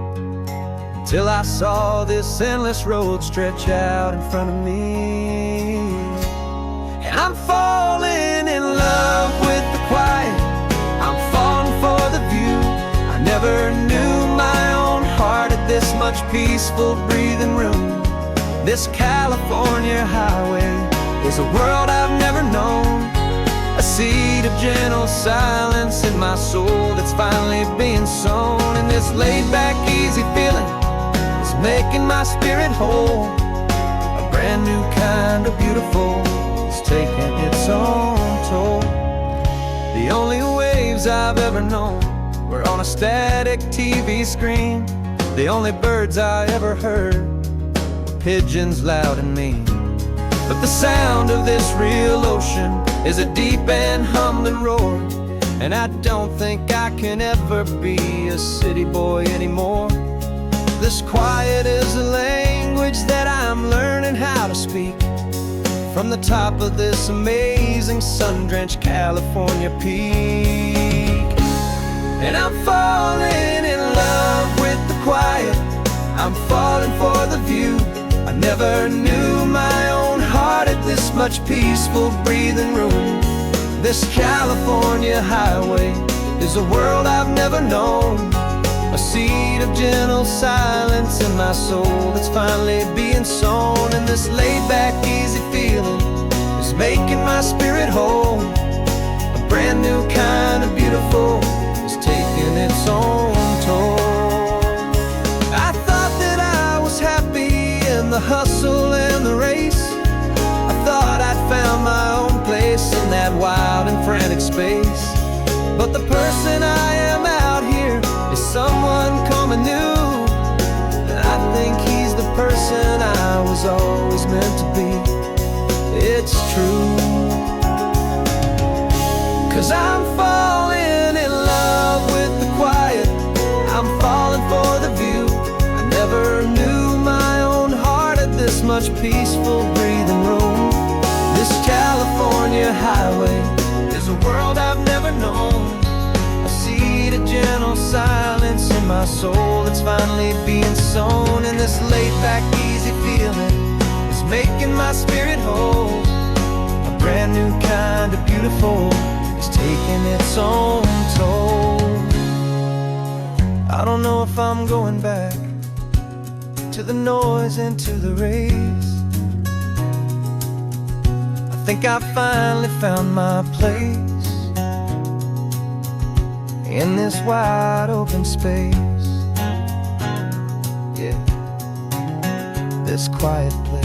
Till I saw this endless road stretch out in front of me. And I'm falling in love with the quiet, I'm falling for the view. I never knew my own heart had this much peaceful breathing room. This California highway is a world I've never known. A seed of gentle silence in my soul that's finally being sown. And this laid-back, easy feeling making my spirit whole. A brand new kind of beautiful is taking its own toll. The only waves I've ever known were on a static TV screen. The only birds I ever heard were pigeons loud and mean. But the sound of this real ocean is a deep and humbling roar. And I don't think I can ever be a city boy anymore. This quiet is a language that I'm learning how to speak from the top of this amazing sun-drenched California peak. And I'm falling in love with the quiet, I'm falling for the view. I never knew my own heart had this much peaceful breathing room. This California highway is a world I've never known. A seed of gentle silence in my soul that's finally being sown. And this laid-back, easy feeling is making my spirit whole. A brand new kind of beautiful is taking its own toll. I thought that I was happy in the hustle and the race. I thought I'd found my own place in that wild and frantic space. But the person I am out here is someone coming new, and I think he's the person I was always meant to be. It's true, 'cause I'm falling in love with the quiet, I'm falling for the view. I never knew my own heart had this much peaceful breathing room. This California highway is a world I've never known. A seed of gentle silence in my soul that's finally being sown. And this laid-back, easy feeling is making my spirit whole. A brand new kind of beautiful is taking its own toll. I don't know if I'm going back to the noise and to the race. I think I finally found my place in this wide open space. Yeah, this quiet place.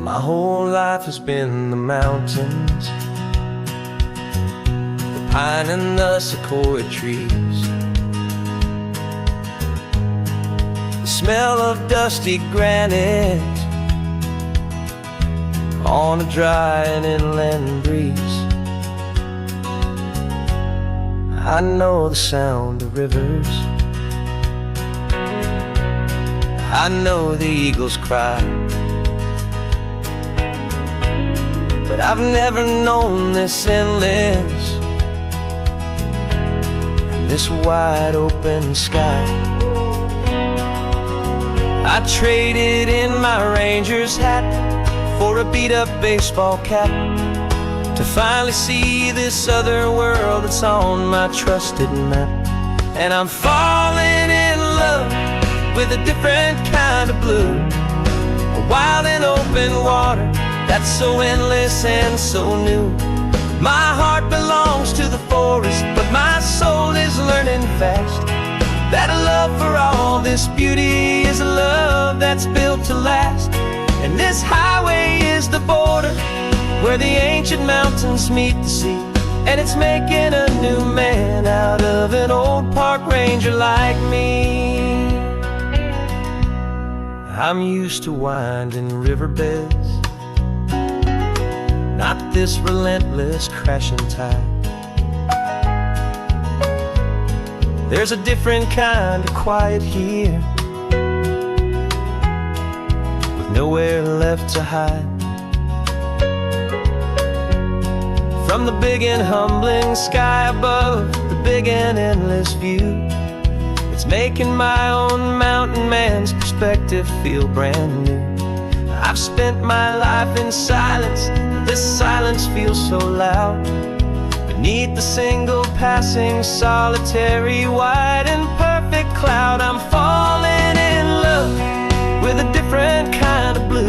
My whole life has been the mountains, pine and the sequoia trees. The smell of dusty granite on a dry and inland breeze. I know the sound of rivers, I know the eagles cry, but I've never known this endless, this wide open sky. I traded in my ranger's hat for a beat-up baseball cap, to finally see this other world that's on my trusted map. And I'm falling in love with a different kind of blue, a wild and open water that's so endless and so new. My heart belongs to the forest, but my soul is learning fast that a love for all this beauty is a love that's built to last. And this highway is the border where the ancient mountains meet the sea, and it's making a new man out of an old park ranger like me. I'm used to winding riverbeds, not this relentless crashing tide. There's a different kind of quiet here, with nowhere left to hide. From the big and humbling sky above, the big and endless view, it's making my own mountain man's perspective feel brand new. I've spent my life in silence, this silence feels so loud. Beneath the single passing solitary white and perfect cloud, I'm falling in love with a different kind of blue,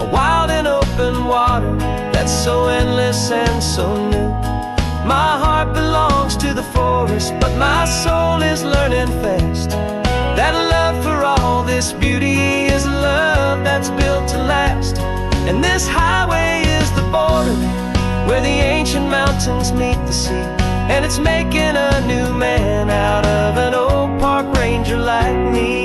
a wild and open water that's so endless and so new. My heart belongs to the forest, but my soul is learning fast that a love for all this beauty is a love that's built to last. And this highway is the border where the ancient mountains meet the sea, and it's making a new man out of an old park ranger like me.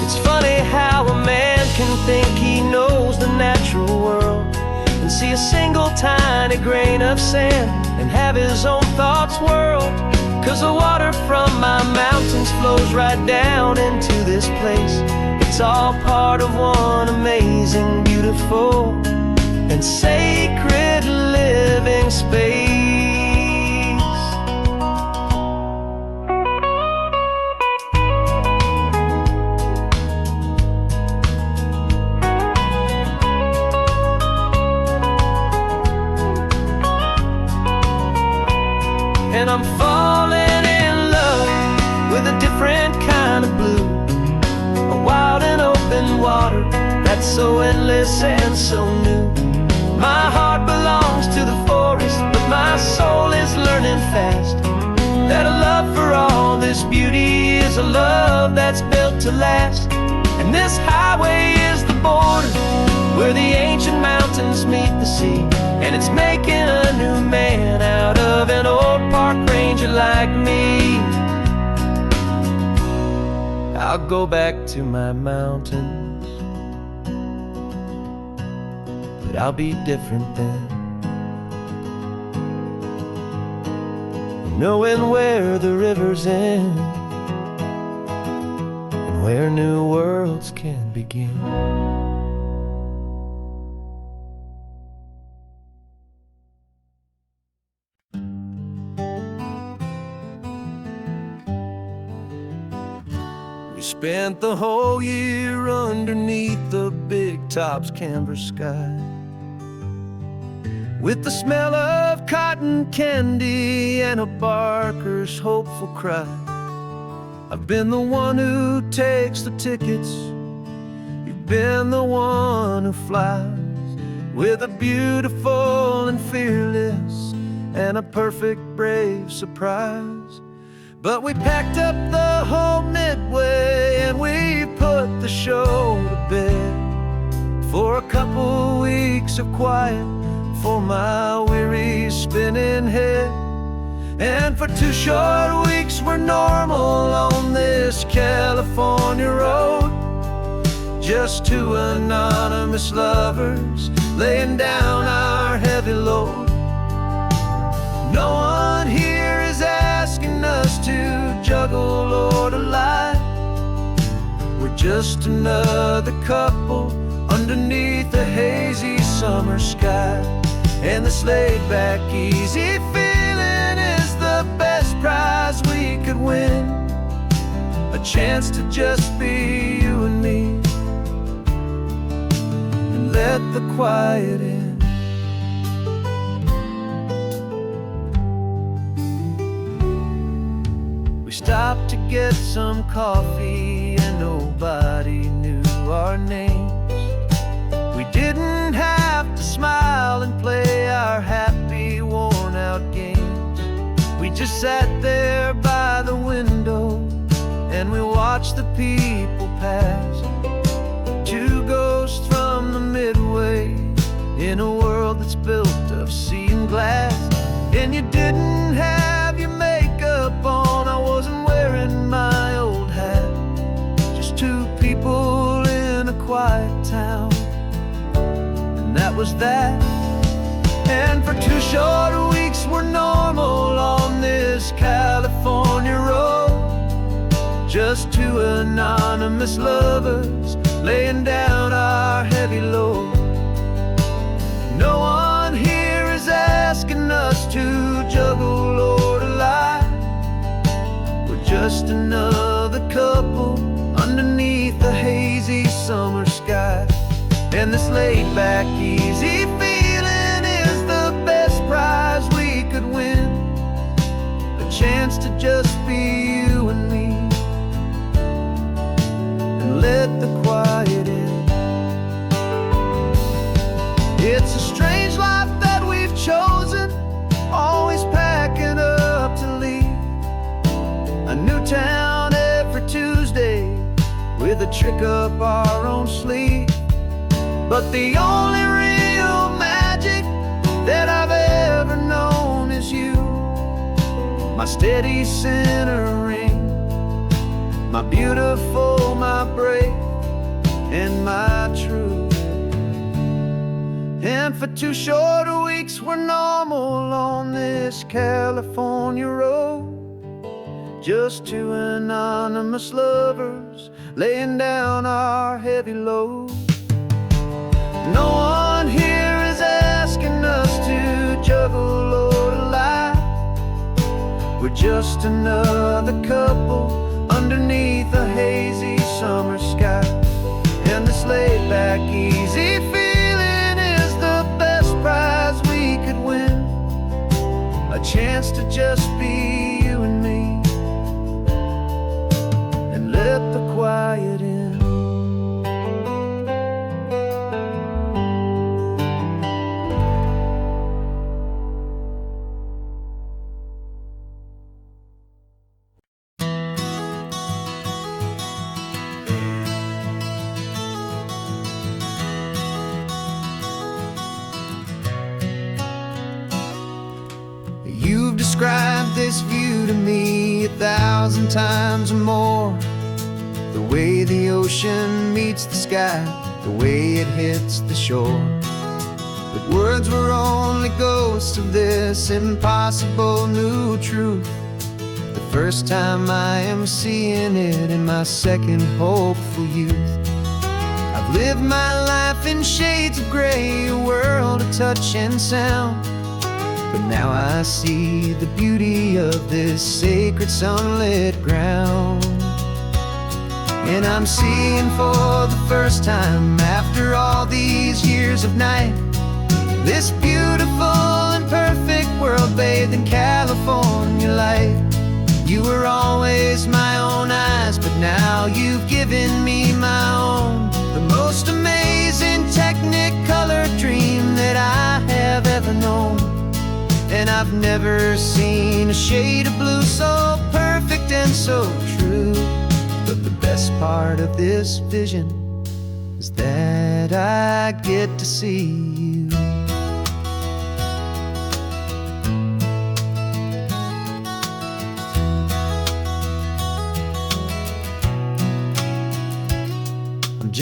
It's funny how a man can think he knows the natural world and see a single tiny grain of sand and have his own thoughts whirl. 'Cause the water from my mountains flows right down into this place. It's all part of one amazing, beautiful, and sacred living space. And I'm falling in love with a different kind of blue, a wild and open water that's so endless and so new. My heart belongs to the forest, but my soul is learning fast that a love for all this beauty is a love that's built to last. And this highway is the border where the ancient mountains meet the sea, and it's making a new man out of an old park ranger like me. I'll go back to my mountains, but I'll be different then, knowing where the rivers end and where new worlds can begin. We spent the whole year underneath the big top's canvas sky, with the smell of cotton candy and a barker's hopeful cry. I've been the one who takes the tickets, you've been the one who flies, with a beautiful and fearless and a perfect brave surprise. But we packed up the whole Midway and we put the show to bed for a couple weeks of quiet for my weary spinning head. And for 2 short weeks we're normal on this California road, just 2 anonymous lovers laying down our heavy load. No one here is asking us to juggle or to lie. We're just another couple underneath a hazy summer sky. And this laid-back, easy feeling is the best prize we could win. A chance to just be you and me, and let the quiet in. We stopped to get some coffee and nobody knew our names. We didn't have to smile and play our happy, worn-out games. We just sat there by the window and we watched the people pass. 2 ghosts from the Midway in a world that's built of sea and glass. And you didn't have your makeup on, I wasn't wearing my old hat. Just 2 people in a quiet town, and that was that. And for 2 short weeks we're normal on this California road, just 2 anonymous lovers laying down our heavy load. No one here is asking us to juggle or to lie. We're just another couple underneath the hazy summer sky. And this laid-back, easy feeling is the best prize we could win. A chance to just be you and me, and let the quiet in. It's a strange life that we've chosen, always packing up to leave. A new town every Tuesday with a trick up our own sleeve. But the only real magic that I've ever known is you, my steady centering, my beautiful, my brave, and my true. And for 2 short weeks we're normal on this California road, just 2 anonymous lovers laying down our heavy load. No one here is asking us to juggle or to lie. We're just another couple underneath a hazy summer sky. And this laid-back, easy feeling is the best prize we could win. A chance to just be you and me, and let the quiet in. You've described this view to me 1,000 times or more. The way the ocean meets the sky, the way it hits the shore. But words were only ghosts of this impossible new truth. The first time I am seeing it in my second hopeful youth. I've lived my life in shades of gray, a world of touch and sound. But now I see the beauty of this sacred sunlit ground. And I'm seeing for the first time, after all these years of night, this beautiful and perfect world bathed in California light. You were always my own eyes, but now you've given me my own. The most amazing technicolor dream that I have ever known. And I've never seen a shade of blue so perfect and so true. But the best part of this vision is that I get to see you.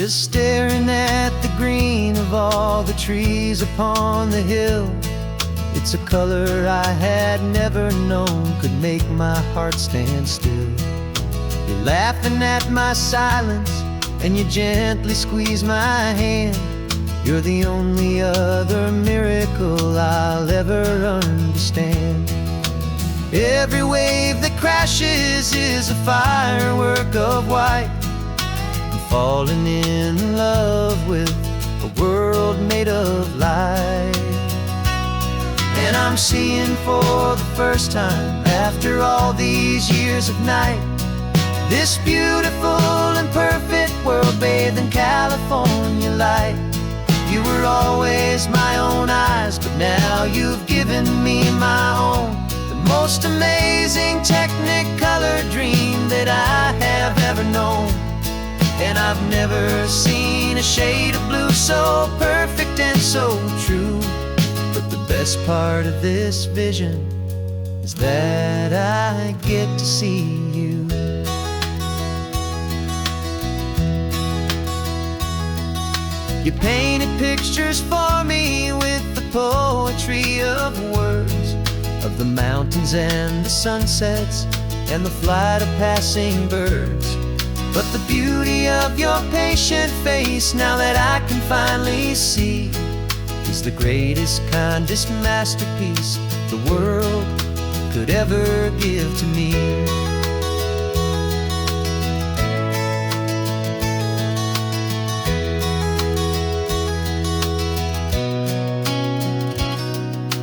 just staring at the green of all the trees upon the hill. It's a color I had never known could make my heart stand still. You're laughing at my silence, and you gently squeeze my hand. You're the only other miracle I'll ever understand. Every wave that crashes is a firework of white. I'm falling in love with a world made of light. And I'm seeing for the first time, after all these years of night, this beautiful and perfect world bathed in California light. You were always my own eyes, but now you've given me my own. The most amazing technicolor dream that I have ever known. And I've never seen a shade of blue so perfect and so true. But the best part of this vision is that I get to see you. You painted pictures for me with the poetry of words, of the mountains and the sunsets and the flight of passing birds. But the beauty of your patient face, now that I can finally see, is the greatest, kindest masterpiece the world could ever give to me.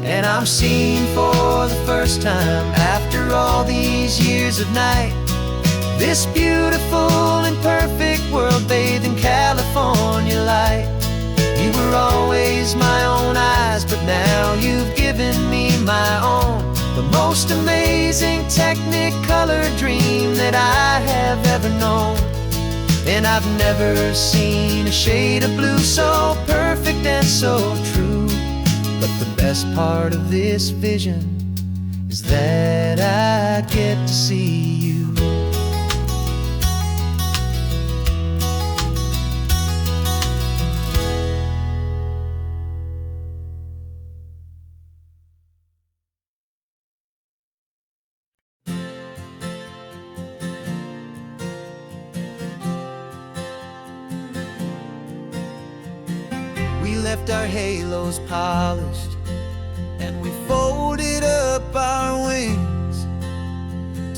And I'm seeing for the first time, after all these years of night, this beautiful and perfect world bathed in California light. You were always my own eyes, but now you've given me my own. The most amazing technicolor dream that I have ever known. And I've never seen a shade of blue so perfect and so true. But the best part of this vision is that I get to see you. We left our halos polished, and we folded up our wings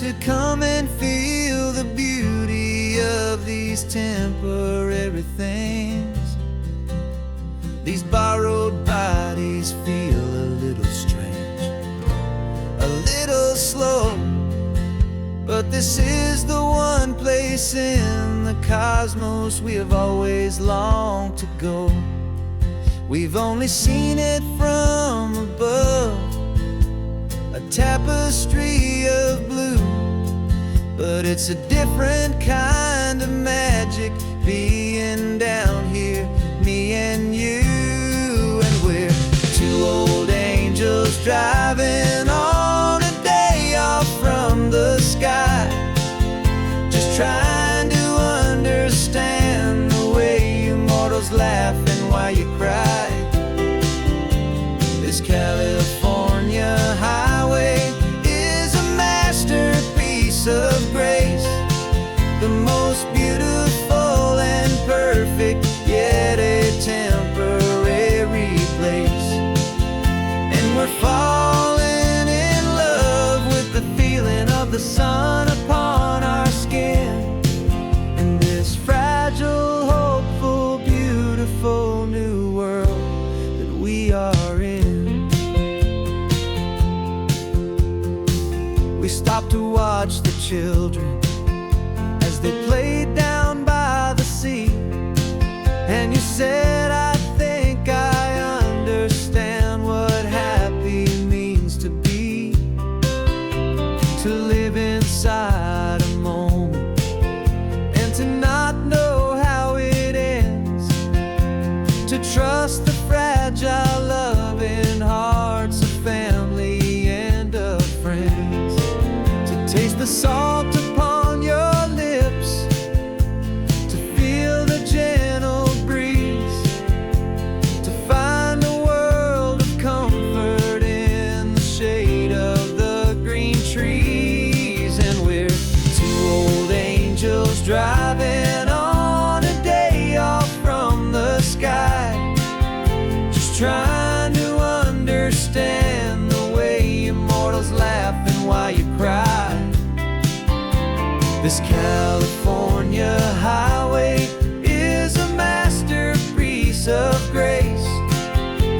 to come and feel the beauty of these temporary things. These borrowed bodies feel a little strange, a little slow, but this is the one place in the cosmos we have always longed to go. We've only seen it from above, a tapestry of blue, but it's a different kind of magic being down here, me and you. And we're two old angels driving on a day off from the sky, just trying to understand the way you mortals laugh and why you cry. This California highway is a masterpiece of grace, the most beautiful and perfect, yet a temporary place. And we're falling in love with the feeling of the sun upon our skin, in this fragile, hopeful, beautiful new world that we are in. We stopped to watch the children as they played down by the sea, and you said, I think I understand what happy means to be, to live inside a moment and to not know how it ends, to trust the fragile loving hearts of family and of friends, to taste the salt upon your lips while you cry. This California highway is a masterpiece of grace,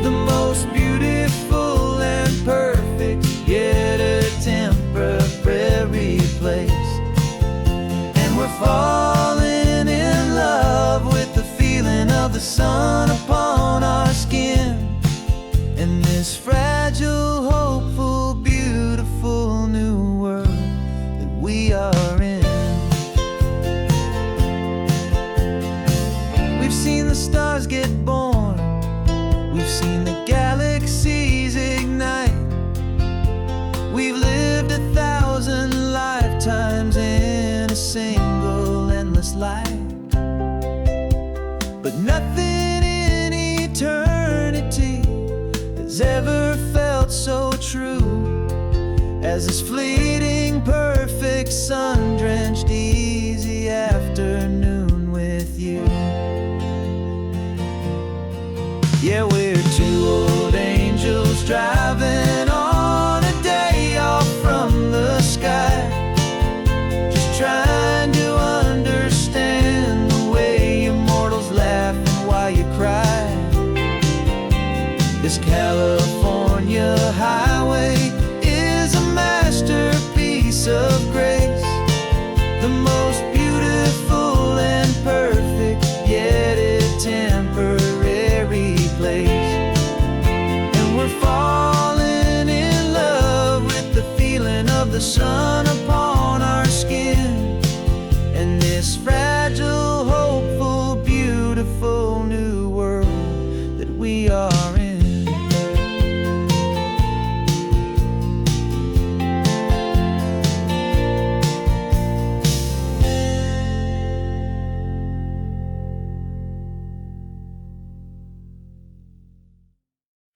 the most beautiful and perfect, yet a temporary place. And we're falling in love with the feeling of the sun upon our skin, in this fragile, hopeful, beautiful new world that we are in. We've seen the stars get born, we've seen the galaxies ignite, we've lived 1,000 lifetimes in a single endless life. But nothing in eternity has ever felt so true as this fleeting, perfect, sun-drenched, easy afternoon with you. Yeah, we're two old angels driving on a day off from the sky, just trying to understand the way you mortals laugh and why you cry. This California highway is a masterpiece of grace, the most beautiful and perfect, yet a temporary place. And we're falling in love with the feeling of the sun upon our skin, and this